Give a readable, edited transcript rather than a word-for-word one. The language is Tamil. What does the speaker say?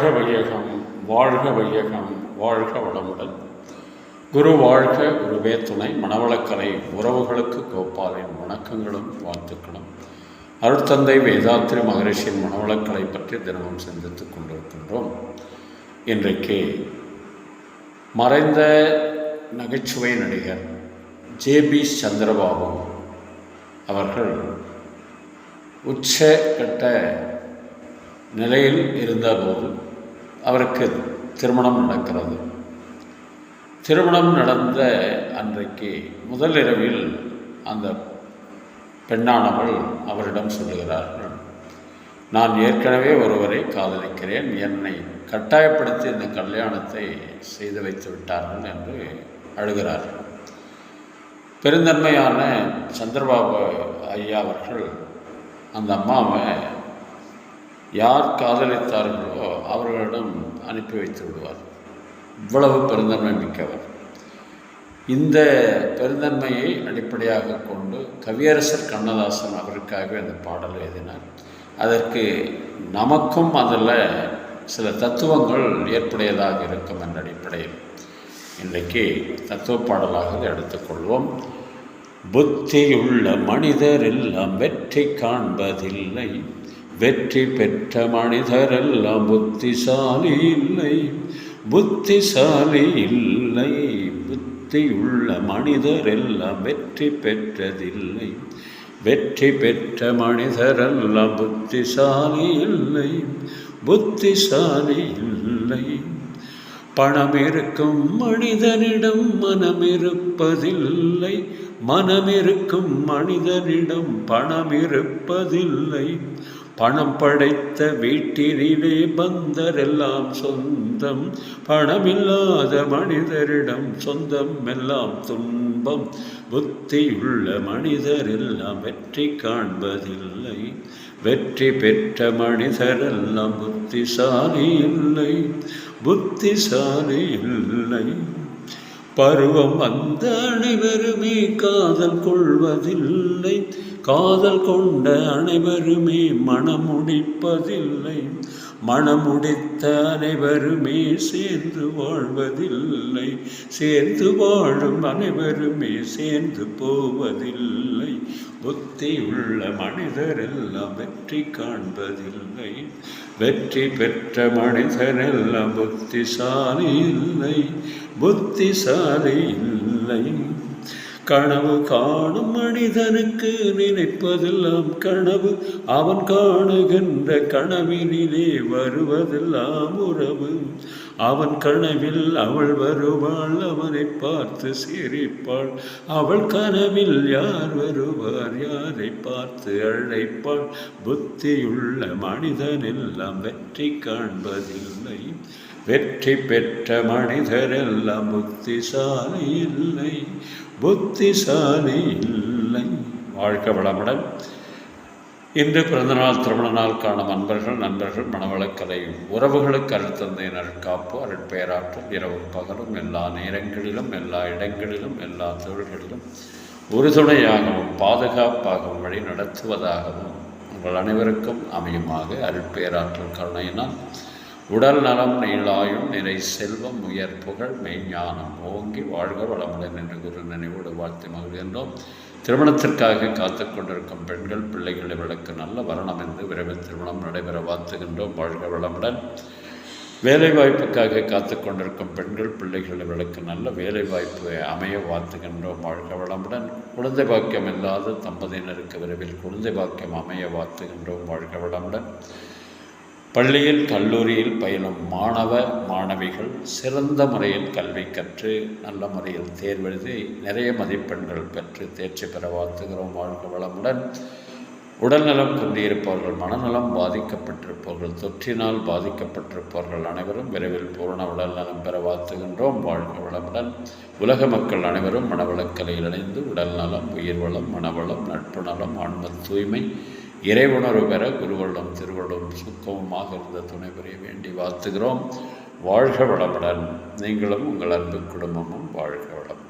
வாழ்க வையகம், வாழ்க வையகம், வாழ்க வளமுடன். குரு வாழ்க, குருவே துணை. மணவளக்கலை உறவுகளுக்கு கோபாலின் வணக்கங்களும் வாழ்த்துக்களும். அருட்தந்தை வேதாத்ரி மகரிஷியின் மணவளக்கலை பற்றி தினமும் சிந்தித்துக் கொண்டிருக்கின்றோம். இன்றைக்கு மறைந்த நகைச்சுவை நடிகர் ஜே.பி. சந்திரபாபு அவர்கள் உச்சகட்ட நிலையில் இருந்தபோது அவருக்கு திருமணம் நடக்கிறது. திருமணம் நடந்த அன்றைக்கு முதல் இரவில் அந்த பெண்ணானவள் அவரிடம் சொல்லுகிறார்கள், நான் ஏற்கனவே ஒருவரை காதலிக்கிறேன், என்னை கட்டாயப்படுத்தி இந்த கல்யாணத்தை செய்து வைத்து விட்டார்கள் என்று அழுகிறார்கள். பெருந்தன்மையான சந்திரபாபு ஐயா அவர்கள் அந்த அம்மாவை யார் காதலித்தார்களோ அவர்களிடம் அனுப்பி வைத்து விடுவார். இவ்வளவு பெருந்தன்மை மிக்கவர். இந்த பெருந்தன்மையை அடிப்படையாக கொண்டு கவியரசர் கண்ணதாசன் அவருக்காகவே அந்த பாடலை எழுதினார். அதற்கு நமக்கும் அதில் சில தத்துவங்கள் ஏற்புடையதாக இருக்கும் என்ற அடிப்படையில் இன்றைக்கு தத்துவ பாடலாக எடுத்துக்கொள்வோம். புத்தியுள்ள மனிதர் எல்லாம் வெற்றி காண்பதில்லை, வெற்றி பெற்ற மனிதரெல்லாம் புத்திசாலி இல்லை, புத்திசாலி இல்லை. புத்தியுள்ள மனிதரெல்லாம் வெற்றி பெற்றதில்லை, வெற்றி பெற்ற மனிதரெல்லாம் புத்திசாலி இல்லை, புத்திசாலி இல்லை. பணம் இருக்கும் மனிதனிடம் மனம் இருப்பதில்லை, மனம் இருக்கும் மனிதனிடம் பணம் இருப்பதில்லை. பணம் படைத்த வீட்டினிலே பந்தரெல்லாம் சொந்தம், பணமில்லாத மனிதரிடம் சொந்தம் எல்லாம் துன்பம். புத்தியுள்ள மனிதரெல்லாம் வெற்றி காண்பதில்லை, வெற்றி பெற்ற மனிதரெல்லாம் புத்திசாலி இல்லை, புத்திசாலி இல்லை. பருவம் வந்த அனைவருமே காதல் கொள்வதில்லை, காதல் கொண்ட அனைவருமே மணமுடிப்பதில்லை, மணமுடித்த அனைவருமே சேர்ந்து வாழ்வதில்லை, சேர்ந்து வாழும் அனைவருமே சேர்ந்து போவதில்லை. புத்தியுள்ள மனிதரெல்லாம் வெற்றி காண்பதில்லை, வெற்றி பெற்ற மனிதரெல்லாம் புத்திசாலி இல்லை, புத்திசாலி இல்லை. கனவு காணும் மனிதனுக்கு நினைப்பதெல்லாம் கனவு, அவன் காணுகின்ற கனவினிலே வருவதெல்லாம் உறவு. அவன் கனவில் அவள் வருவாள், அவனை பார்த்து சிரிப்பாள், அவள் கனவில் யார் வருவார், யாரை பார்த்து அழைப்பாள். புத்தியுள்ள மனிதனெல்லாம் வெற்றி காண்பதில்லை, வெற்றி பெற்ற மனிதரெல்லாம் புத்திசாலி இல்லை, புத்திசாலி இல்லை. வாழ்க வளமுடன். இன்று பிறந்தநாள் திருமண நாள் காணும் நண்பர்கள் மணவளக்கலை உறவுகளுக்கு அருட்தந்தையின் அருட்காப்பு அருட்பேராற்றல் இரவும் பகலும் எல்லா நேரங்களிலும் எல்லா இடங்களிலும் எல்லா தொழில்களிலும் உறுதுணையாகவும் பாதுகாப்பாகவும் வழி நடத்துவதாகவும் உங்கள் அனைவருக்கும் அமையுமாக அருட்பேராற்றல் கருணையினால் உடல் நலம், நீளாயும், நிறை செல்வம், உயர் புகழ், மெய்ஞானம் ஓங்கி வாழ்க வளமுடன் என்று குரு நினைவோடு வாழ்த்தி மகிழ்கின்றோம். திருமணத்திற்காக காத்து கொண்டிருக்கும் பெண்கள் பிள்ளைகளை விளக்கு நல்ல வரணம் என்று விரைவில் திருமணம் நடைபெற வாழ்த்துகின்றோம். வாழ்க வளமுடன். வேலைவாய்ப்புக்காக காத்து கொண்டிருக்கும் பெண்கள் பிள்ளைகளை விளக்கு நல்ல வேலைவாய்ப்பு அமைய வாழ்த்துகின்றோம். வாழ்க வளமுடன். குழந்தை பாக்கியம் இல்லாத தம்பதியினருக்கு விரைவில் குழந்தை பாக்கியம் அமைய வாழ்த்துகின்றோம். வாழ்க வளமுடன். பள்ளியில் கல்லூரியில் பயிலும் மாணவ மாணவிகள் சிறந்த முறையில் கல்வி கற்று நல்ல முறையில் தேர்வெழுதி நிறைய மதிப்பெண்கள் பெற்று தேர்ச்சி பெற வாழ்த்துகிறோம். வாழ்க வளமுடன். உடல்நலம் குன்றியிருப்பவர்கள், மனநலம் பாதிக்கப்பட்டிருப்பவர்கள், தொற்றினால் பாதிக்கப்பட்டிருப்பவர்கள் அனைவரும் விரைவில் பூரண உடல்நலம் பெற வாழ்த்துகின்றோம். வாழ்க வளமுடன். உலக மக்கள் அனைவரும் மனவளக்கலையில் இணைந்து உடல்நலம், உயிர்வளம், மனவளம், நட்பு நலம், ஆன்ம தூய்மை, இறைவுணர்வு பெற குருவருளும் திருவருளும் சுத்தமுமாக இருந்த துணை புரிய வேண்டி வாழ்த்துகிறோம். வாழ்க வளமுடன். நீங்களும் உங்கள் அன்பு குடும்பமும் வாழ்க வளம்.